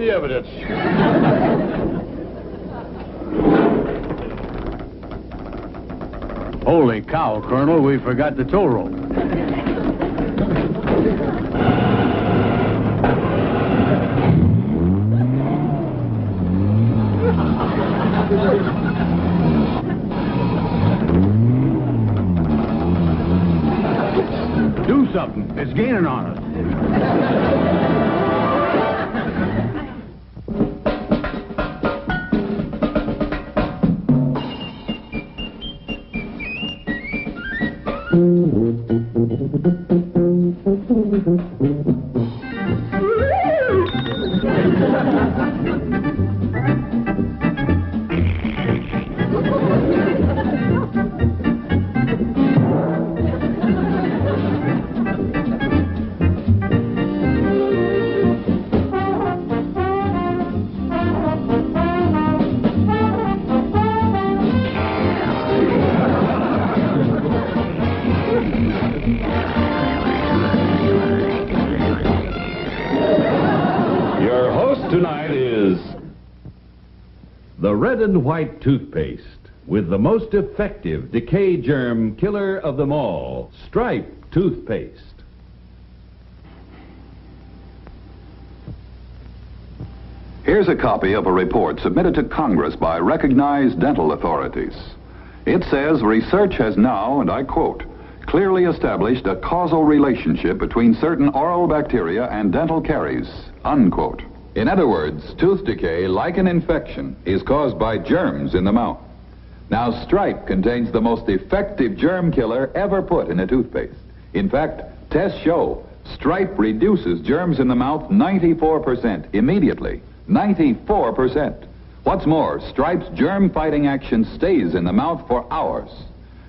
the evidence. Holy cow, Colonel, we forgot the tow rope. Do something. It's gaining on us. Your host tonight is the Red and White toothpaste with the most effective decay germ killer of them all, Stripe toothpaste. Here's a copy of a report submitted to Congress by recognized dental authorities. It says research has now, and I quote, clearly established a causal relationship between certain oral bacteria and dental caries, unquote. In other words, tooth decay, like an infection, is caused by germs in the mouth. Now, Stripe contains the most effective germ killer ever put in a toothpaste. In fact, tests show Stripe reduces germs in the mouth 94% immediately. 94%. What's more, Stripe's germ-fighting action stays in the mouth for hours.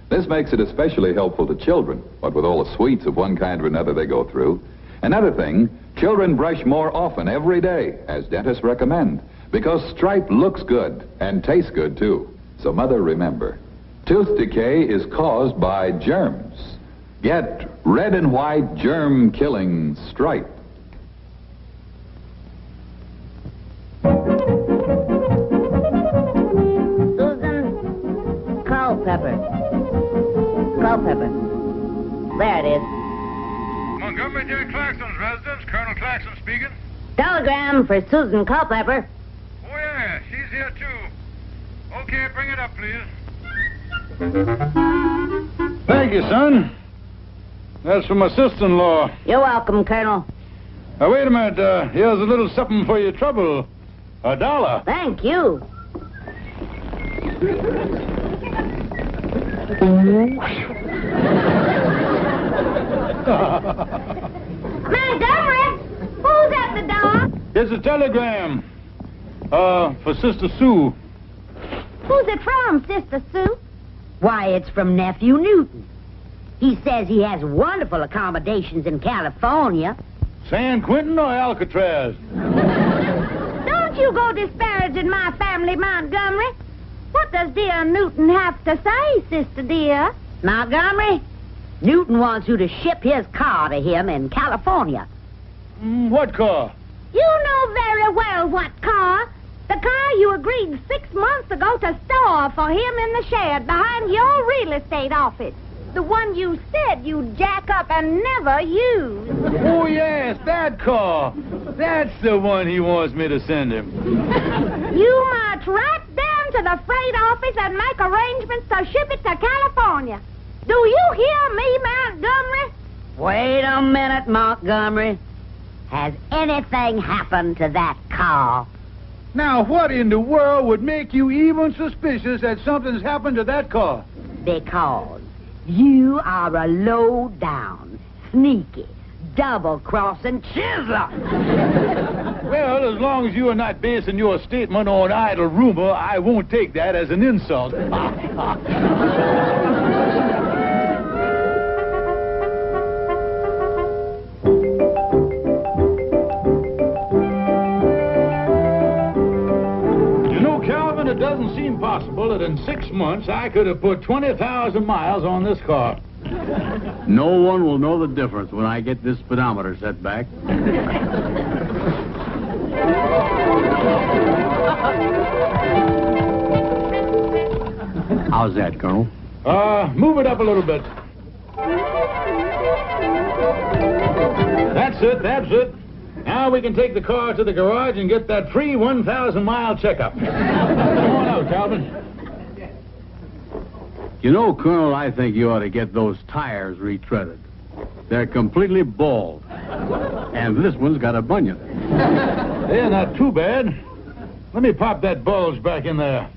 This makes it especially helpful to children, what with all the sweets of one kind or another they go through. Another thing, children brush more often every day, as dentists recommend, because Stripe looks good and tastes good, too. So, Mother, remember, tooth decay is caused by germs. Get Red and White germ-killing Stripe. Susan Culpepper. Culpepper. There it is. Montgomery J. Claxton's residence. Colonel Claxton speaking. Telegram for Susan Culpepper. Oh, yeah, she's here, too. Okay, bring it up, please. Thank you, son. That's from my sister-in-law. You're welcome, Colonel. Now, wait a minute. Here's a little something for your trouble. $1. Thank you. Montgomery, who's at the door? It's a telegram. For Sister Sue. Who's it from, Sister Sue? Why, it's from Nephew Newton. He says he has wonderful accommodations in California. San Quentin or Alcatraz? Don't you go disparaging my family, Montgomery. What does dear Newton have to say, Sister dear? Montgomery, Newton wants you to ship his car to him in California. What car? You know very well what car. The car you agreed 6 months ago to store for him in the shed behind your real estate office. The one you said you'd jack up and never use. Oh, yes, that car. That's the one he wants me to send him. You march right down to the freight office and make arrangements to ship it to California. Do you hear me, Montgomery? Wait a minute, Montgomery. Has anything happened to that car? Now, what in the world would make you even suspicious that something's happened to that car? Because you are a low-down, sneaky, double-crossing chiseler. Well, as long as you are not basing your statement on idle rumor, I won't take that as an insult. It doesn't seem possible that in 6 months I could have put 20,000 miles on this car. No one will know the difference when I get this speedometer set back. How's that, Colonel? Move it up a little bit. That's it. Now we can take the car to the garage and get that free 1,000-mile checkup. Come on out, Calvin. You know, Colonel, I think you ought to get those tires retreaded. They're completely bald. And this one's got a bunion. They're not too bad. Let me pop that bulge back in there.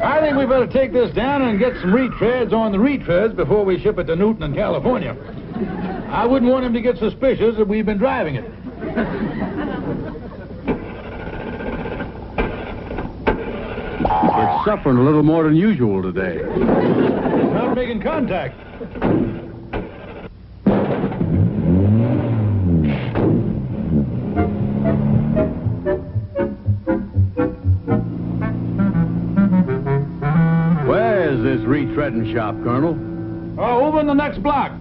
I think we better take this down and get some retreads on the retreads before we ship it to Newton in California. I wouldn't want him to get suspicious that we've been driving it. It's suffering a little more than usual today. Not making contact. Where is this retreading shop, Colonel? Oh, over in the next block.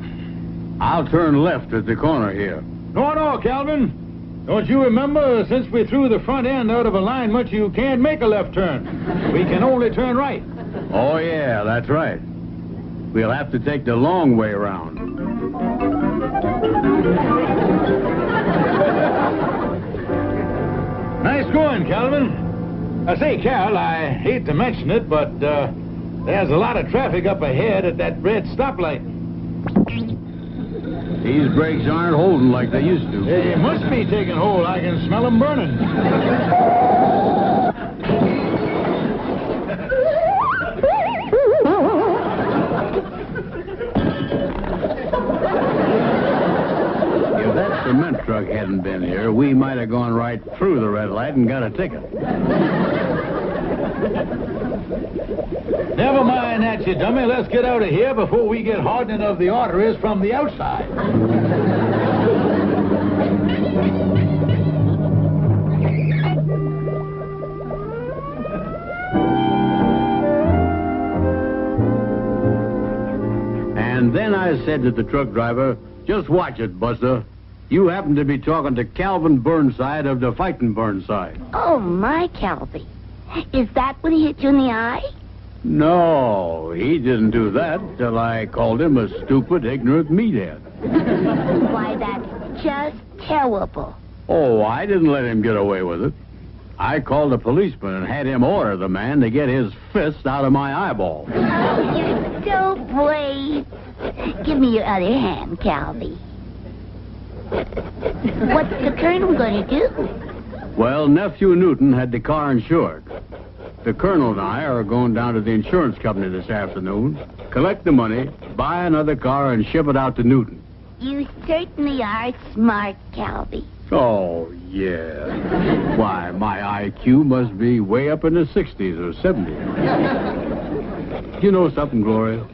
I'll turn left at the corner here. No, Calvin. Don't you remember, since we threw the front end out of alignment, you can't make a left turn. We can only turn right. Oh, yeah, that's right. We'll have to take the long way around. Nice going, Calvin. I say, Cal, I hate to mention it, but there's a lot of traffic up ahead at that red stoplight. These brakes aren't holding like they used to. They must be taking hold. I can smell them burning. If that cement truck hadn't been here, we might have gone right through the red light and got a ticket. Never mind that, you dummy. Let's get out of here before we get hardening of the arteries from the outside. And then I said to the truck driver, just watch it, Buster. You happen to be talking to Calvin Burnside of the Fighting Burnside. Oh, my Calvin. Is that when he hit you in the eye? No, he didn't do that till I called him a stupid, ignorant meathead. Why, that's just terrible. Oh, I didn't let him get away with it. I called a policeman and had him order the man to get his fist out of my eyeball. Oh, you're so brave. Give me your other hand, Calvin. What's the colonel going to do? Well, Nephew Newton had the car insured. The colonel and I are going down to the insurance company this afternoon, collect the money, buy another car, and ship it out to Newton. You certainly are smart, Calvin. Oh, yeah. Why, my IQ must be way up in the 60s or 70s. You know something, Gloria?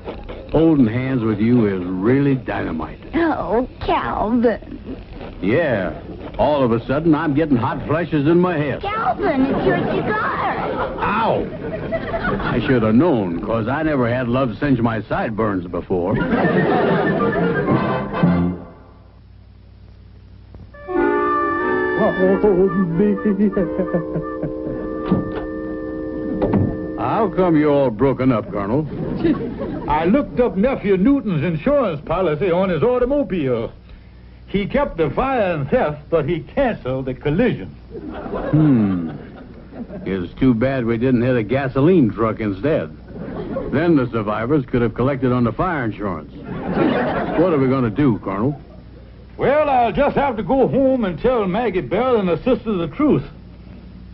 Holding hands with you is really dynamite. Oh, Calvin. Yeah. All of a sudden, I'm getting hot flashes in my head. Calvin, it's your cigar. Ow! I should have known, because I never had love singe my sideburns before. How come you're all broken up, Colonel? I looked up Nephew Newton's insurance policy on his automobile. He kept the fire and theft, but he canceled the collision. It's too bad we didn't hit a gasoline truck instead. Then the survivors could have collected on the fire insurance. What are we going to do, Colonel? Well, I'll just have to go home and tell Maggie Bell and the sister the truth.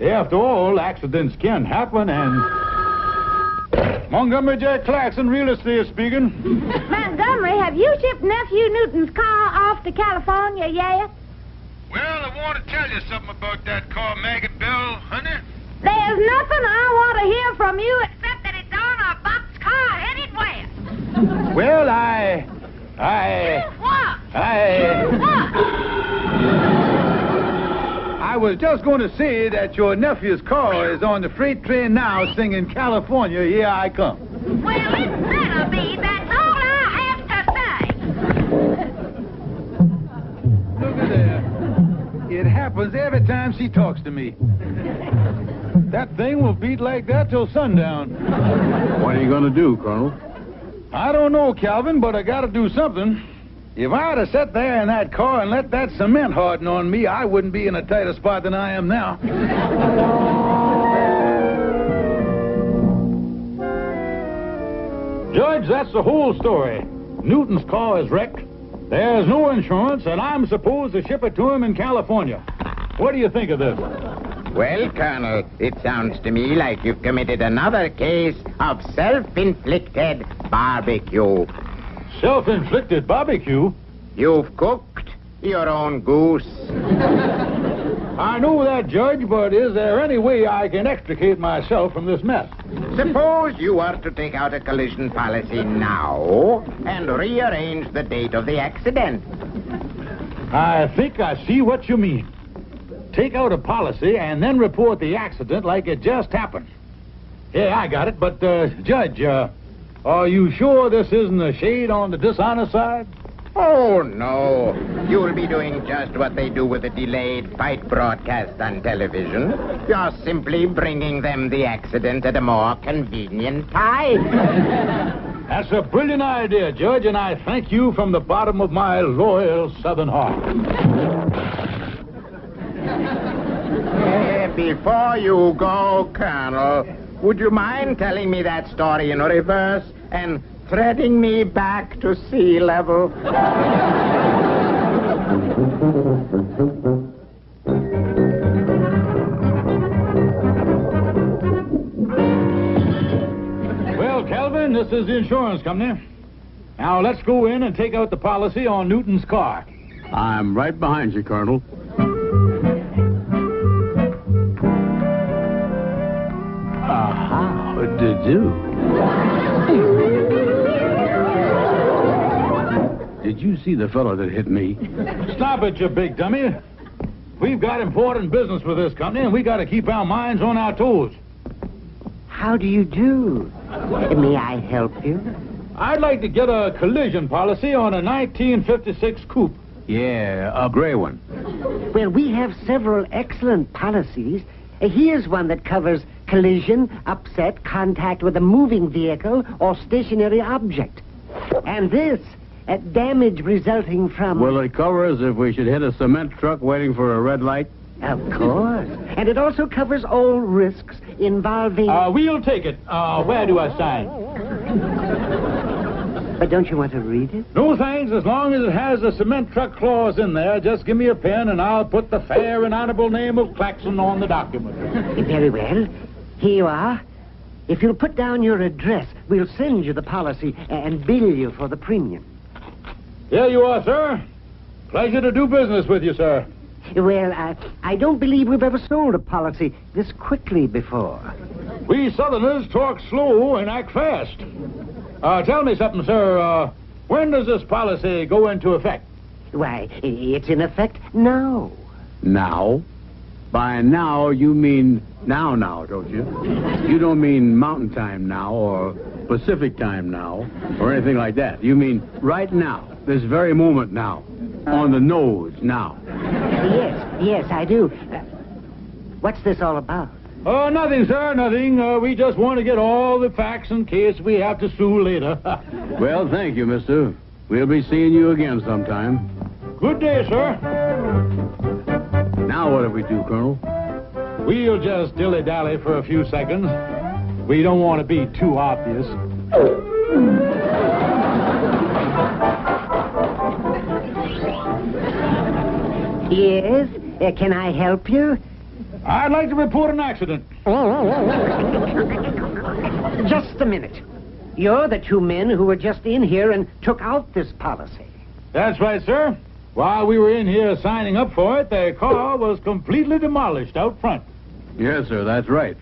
After all, accidents can happen, and... Montgomery J. Clarkson, real estate speaking. Montgomery, have you shipped Nephew Newton's car off to California yet? Well, I want to tell you something about that car, Maggie Bell, honey. There's nothing I want to hear from you except that it's on a boxcar headed west. Well, What? I was just going to say that your nephew's car is on the freight train now singing California, Here I Come. Well, it better be. That's all I have to say. Look at there. It happens every time she talks to me. That thing will beat like that till sundown. What are you going to do, Colonel? I don't know, Calvin, but I gotta do something. If I'd have sat there in that car and let that cement harden on me, I wouldn't be in a tighter spot than I am now. Judge, that's the whole story. Newton's car is wrecked. There's no insurance, and I'm supposed to ship it to him in California. What do you think of this? Well, Colonel, it sounds to me like you've committed another case of self-inflicted barbecue. Self-inflicted barbecue? You've cooked your own goose. I know that, Judge, but is there any way I can extricate myself from this mess? Suppose you were to take out a collision policy now and rearrange the date of the accident. I think I see what you mean. Take out a policy and then report the accident like it just happened. Yeah, I got it, but, Judge, are you sure this isn't a shade on the dishonest side? Oh, no. You'll be doing just what they do with a delayed fight broadcast on television. You're simply bringing them the accident at a more convenient time. That's a brilliant idea, Judge, and I thank you from the bottom of my loyal Southern heart. Before you go, Colonel, would you mind telling me that story in reverse and threading me back to sea level? Well, Calvin, this is the insurance company. Now, let's go in and take out the policy on Newton's car. I'm right behind you, Colonel. How to do? Did you see the fellow that hit me? Stop it, you big dummy. We've got important business with this company, and we got to keep our minds on our toes. How do you do? May I help you? I'd like to get a collision policy on a 1956 coupe. Yeah, a gray one. Well, we have several excellent policies. Here's one that covers collision, upset, contact with a moving vehicle or stationary object. And this, damage resulting from... Will it cover us if we should hit a cement truck waiting for a red light? Of course. And it also covers all risks involving... We'll take it. Where do I sign? But don't you want to read it? No, thanks. As long as it has a cement truck clause in there, just give me a pen and I'll put the fair and honorable name of Claxon on the document. Very well. Here you are. If you'll put down your address, we'll send you the policy and bill you for the premium. Here you are, sir. Pleasure to do business with you, sir. Well, I don't believe we've ever sold a policy this quickly before. We Southerners talk slow and act fast. Tell me something, sir. When does this policy go into effect? Why, it's in effect now. Now? By now, you mean now, don't you? You don't mean mountain time now or Pacific time now or anything like that. You mean right now, this very moment now, on the nose now. Yes, I do. What's this all about? Oh, nothing, sir, nothing. We just want to get all the facts in case we have to sue later. Well, thank you, mister. We'll be seeing you again sometime. Good day, sir. Now what do we do, Colonel? We'll just dilly-dally for a few seconds. We don't want to be too obvious. Yes? Can I help you? I'd like to report an accident. Just a minute. You're the two men who were just in here and took out this policy. That's right, sir. While we were in here signing up for it, their car was completely demolished out front. Yes, sir, that's right.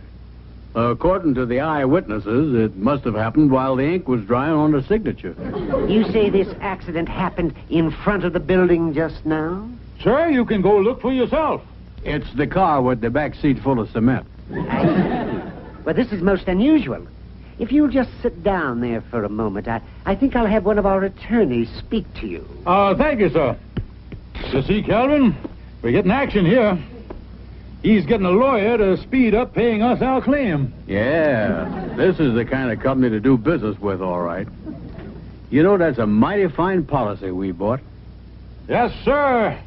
According to the eyewitnesses, it must have happened while the ink was drying on the signature. You say this accident happened in front of the building just now? Sir, you can go look for yourself. It's the car with the back seat full of cement. Well, this is most unusual. If you'll just sit down there for a moment, I think I'll have one of our attorneys speak to you. Thank you, sir. You see, Calvin, We're getting action here. He's getting a lawyer to speed up paying us our claim. Yeah, this is the kind of company to do business with, all right. You know, that's a mighty fine policy we bought. Yes, sir.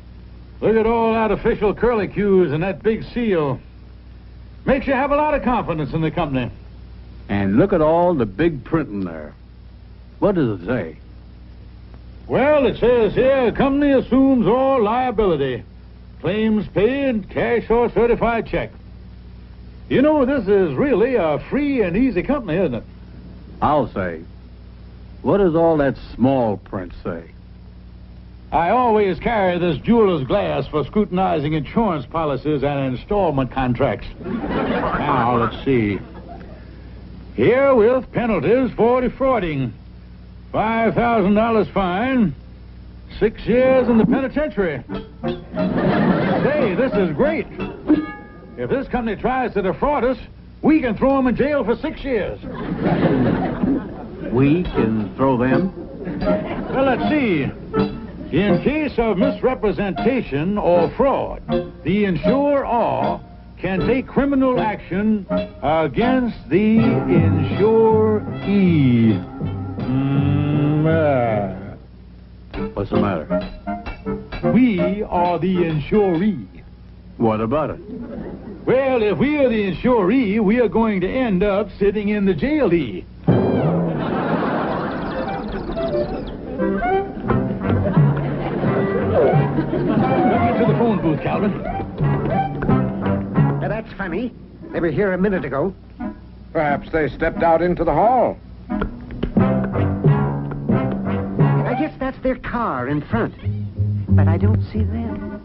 Look at all that official curlicues and that big seal. Makes you have a lot of confidence in the company. And look at all the big printing there. What does it say? Well, it says here, company assumes all liability. Claims paid, cash or certified check. You know, this is really a free and easy company, isn't it? I'll say. What does all that small print say? I always carry this jeweler's glass for scrutinizing insurance policies and installment contracts. Now, let's see. Here with penalties for defrauding. $5,000 fine. 6 years in the penitentiary. Say, this is great. If this company tries to defraud us, we can throw them in jail for 6 years. We can throw them? Well, let's see. In case of misrepresentation or fraud, the insurer can take criminal action against the insuree. What's the matter? We are the insuree. What about it? Well, if we are the insuree, we are going to end up sitting in the jailee. Let me to the phone booth, Calvin. Now, that's funny. They were here a minute ago. Perhaps they stepped out into the hall. I guess that's their car in front. But I don't see them.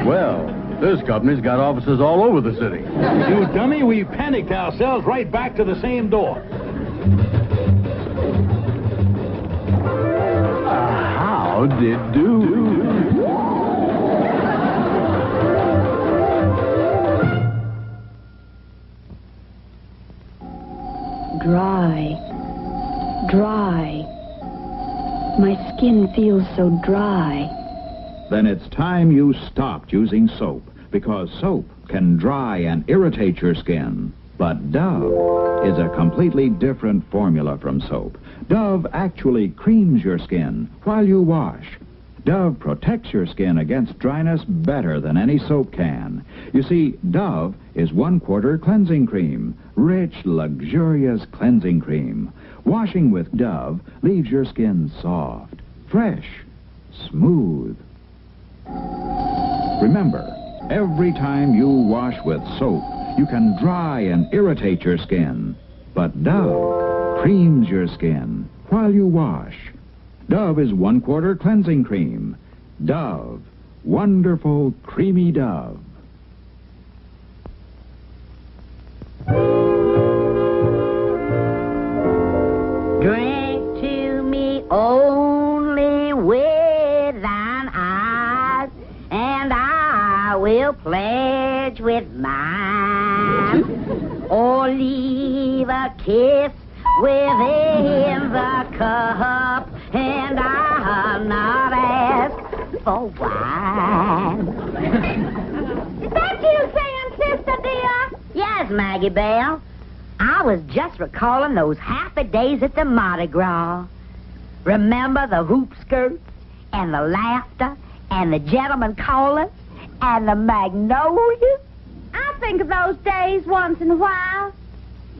Well, this company's got offices all over the city. You dummy, we panicked ourselves right back to the same door. How did do? Dry. My skin feels so dry. Then it's time you stopped using soap, because soap can dry and irritate your skin. But Dove is a completely different formula from soap. Dove actually creams your skin while you wash. Dove protects your skin against dryness better than any soap can. You see, Dove is 1/4 cleansing cream, rich, luxurious cleansing cream. Washing with Dove leaves your skin soft, fresh, smooth. Remember, every time you wash with soap, you can dry and irritate your skin. But Dove creams your skin while you wash. Dove is 1/4 cleansing cream. Dove, wonderful, creamy Dove. Drink to me only with thine eyes, and I will pledge with mine. Or leave a kiss within the cup, and I'll not ask for wine. Is that you saying, Sister dear? Yes, Maggie Bell. I was just recalling those happy days at the Mardi Gras. Remember the hoop skirts, and the laughter, and the gentlemen callers, and the magnolias? I think of those days once in a while.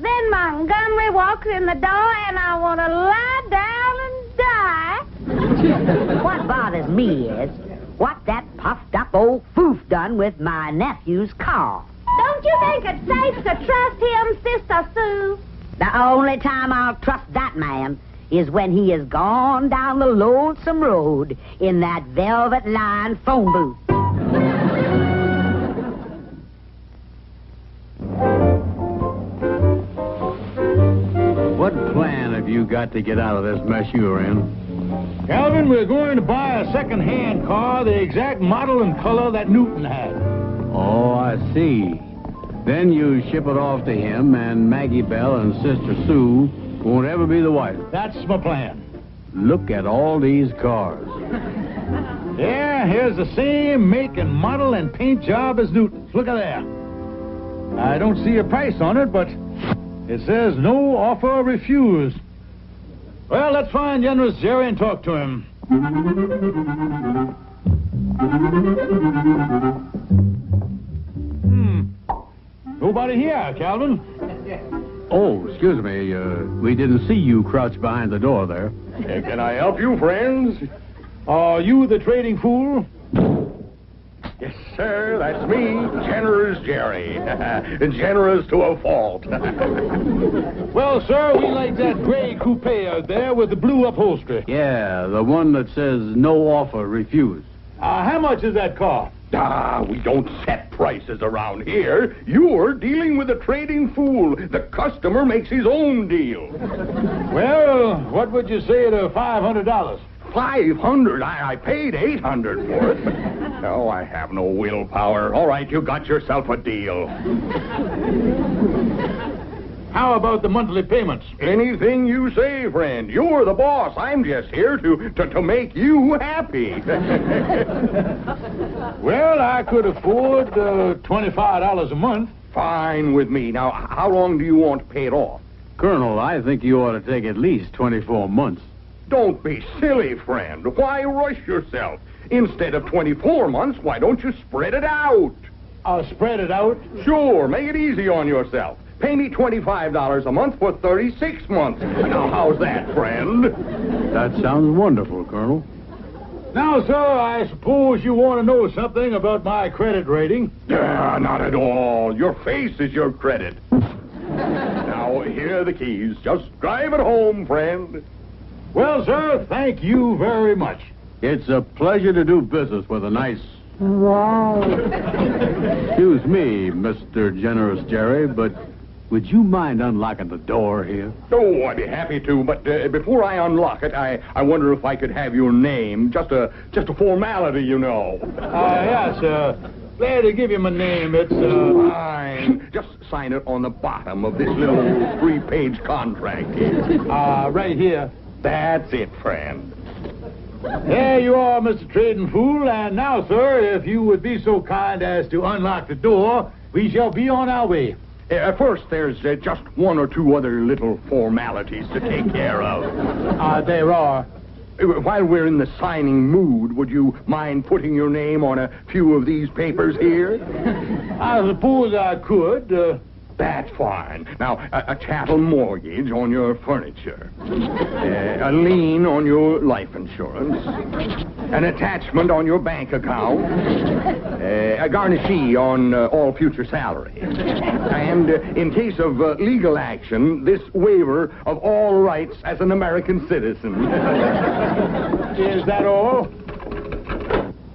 Then Montgomery walks in the door, and I want to lie down and die. What bothers me is what that puffed-up old foof done with my nephew's car. Don't you think it's safe to trust him, Sister Sue? The only time I'll trust that man is when he has gone down the lonesome road in that velvet-lined phone booth. What plan have you got to get out of this mess you're in? Calvin, we're going to buy a second-hand car, the exact model and color that Newton had. Oh, I see. Then you ship it off to him, and Maggie Bell and Sister Sue won't ever be the wiser. That's my plan. Look at all these cars. Yeah, here's the same make and model and paint job as Newton's. Look at there. I don't see a price on it, but it says no offer refused. Well, let's find Generous Jerry and talk to him. Nobody here, Calvin. Oh, excuse me. We didn't see you crouched behind the door there. Can I help you, friends? Are you the trading fool? Yes, sir, that's me, Generous Jerry. Generous to a fault. Well, sir, we like that gray coupe out there with the blue upholstery. Yeah, the one that says no offer refused. How much is that car? We don't set prices around here. You're dealing with a trading fool. The customer makes his own deal. Well, what would you say to $500? 500? I paid 800 for it. No, I have no willpower. All right, you got yourself a deal. How about the monthly payments? Anything you say, friend. You're the boss. I'm just here to make you happy. Well, I could afford $25 a month. Fine with me. Now, how long do you want to pay it off? Colonel, I think you ought to take at least 24 months. Don't be silly, friend. Why rush yourself? Instead of 24 months, why don't you spread it out? Spread it out? Sure. Make it easy on yourself. Pay me $25 a month for 36 months. Now, how's that, friend? That sounds wonderful, Colonel. Now, sir, I suppose you want to know something about my credit rating? Not at all. Your face is your credit. Now, here are the keys. Just drive it home, friend. Well, sir, thank you very much. It's a pleasure to do business with a nice... Wow. Excuse me, Mr. Generous Jerry, but would you mind unlocking the door here? Oh, I'd be happy to, but before I unlock it, I wonder if I could have your name. Just a formality, you know. Yes, glad to give you my name. It's, Fine. Just sign it on the bottom of this little 3-page contract here. Right here. That's it, friend. There you are, Mr. Trading Fool. And now, sir, if you would be so kind as to unlock the door, we shall be on our way. First, there's just one or two other little formalities to take care of. There are. While we're in the signing mood, would you mind putting your name on a few of these papers here? I suppose I could. That's fine. Now, a chattel mortgage on your furniture. A lien on your life insurance. An attachment on your bank account. A garnishee on all future salary. And in case of legal action, this waiver of all rights as an American citizen. Is that all?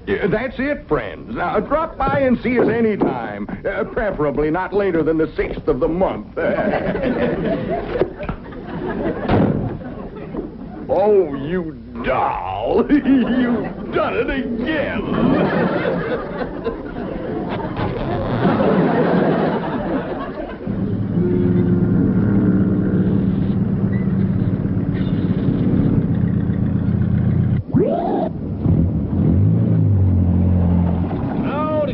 That's it, friends. Now, drop by and see us anytime. Preferably not later than the 6th of the month. Oh, you doll. You've done it again.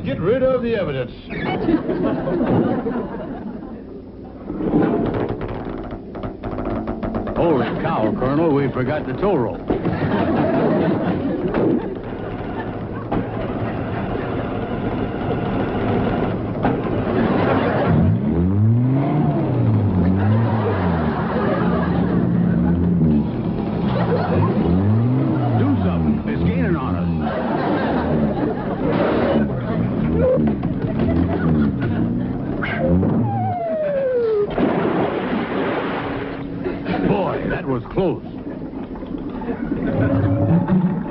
Get rid of the evidence. Holy cow, Colonel, we forgot the tow rope. Do something. It's gaining on us. Boy, that was close.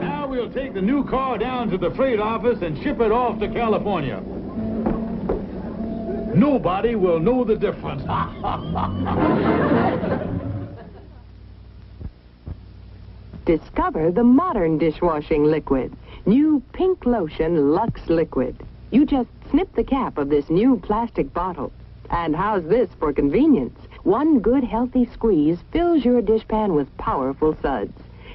Now we'll take the new car down to the freight office and ship it off to California. Nobody will know the difference. Discover the modern dishwashing liquid. New Pink Lotion Lux Liquid. You just snip the cap of this new plastic bottle. And how's this for convenience? One good healthy squeeze fills your dishpan with powerful suds.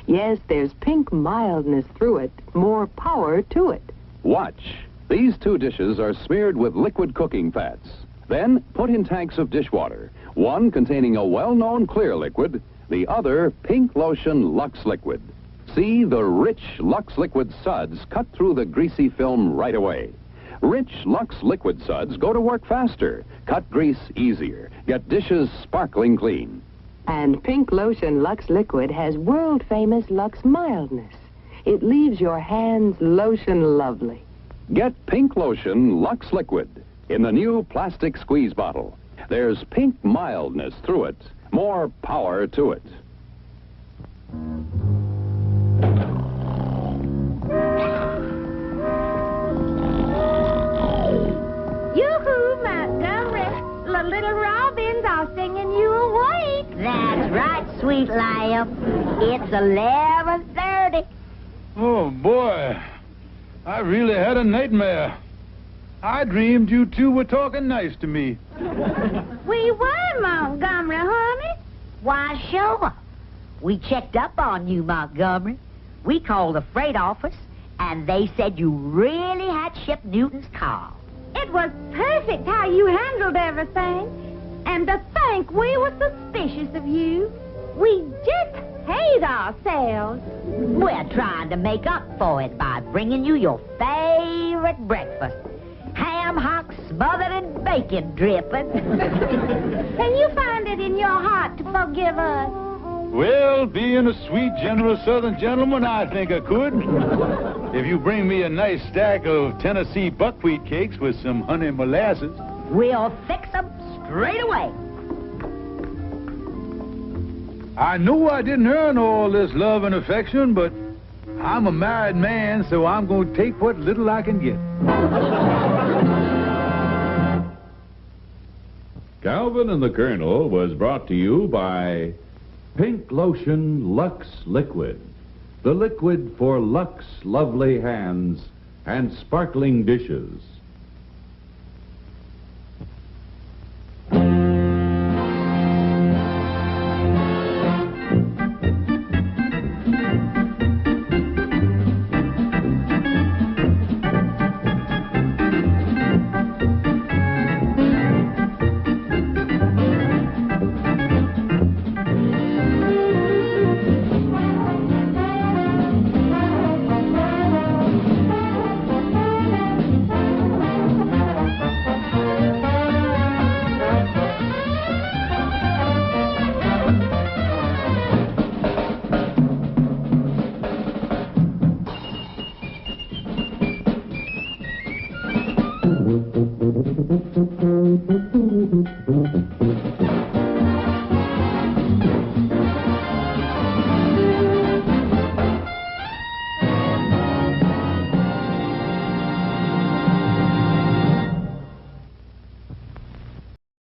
Yes, there's pink mildness through it, more power to it. Watch. These two dishes are smeared with liquid cooking fats. Then put in tanks of dishwater, one containing a well-known clear liquid, the other pink lotion Lux Liquid. See the rich Lux Liquid suds cut through the greasy film right away. Rich Lux Liquid suds go to work faster, cut grease easier, get dishes sparkling clean. And Pink Lotion Lux Liquid has world-famous Lux mildness. It leaves your hands lotion lovely. Get Pink Lotion Lux Liquid in the new plastic squeeze bottle. There's pink mildness through it, more power to it. Yoo-hoo, Montgomery. The little robins are singing you awake. That's right, sweet lamb. It's 11:30. Oh, boy. I really had a nightmare. I dreamed you two were talking nice to me. We were, Montgomery, honey. Why, sure. We checked up on you, Montgomery. We called the freight office, and they said you really had shipped Newton's car. It was perfect how you handled everything. And to think we were suspicious of you. We just hate ourselves. We're trying to make up for it by bringing you your favorite breakfast. Ham hocks smothered in bacon dripping. Can you find it in your heart to forgive us? Well, being a sweet, generous Southern gentleman, I think I could. If you bring me a nice stack of Tennessee buckwheat cakes with some honey molasses. We'll fix them straight away. I know I didn't earn all this love and affection, but I'm a married man, so I'm going to take what little I can get. Calvin and the Colonel was brought to you by Pink Lotion Lux Liquid, the liquid for Lux lovely hands and sparkling dishes.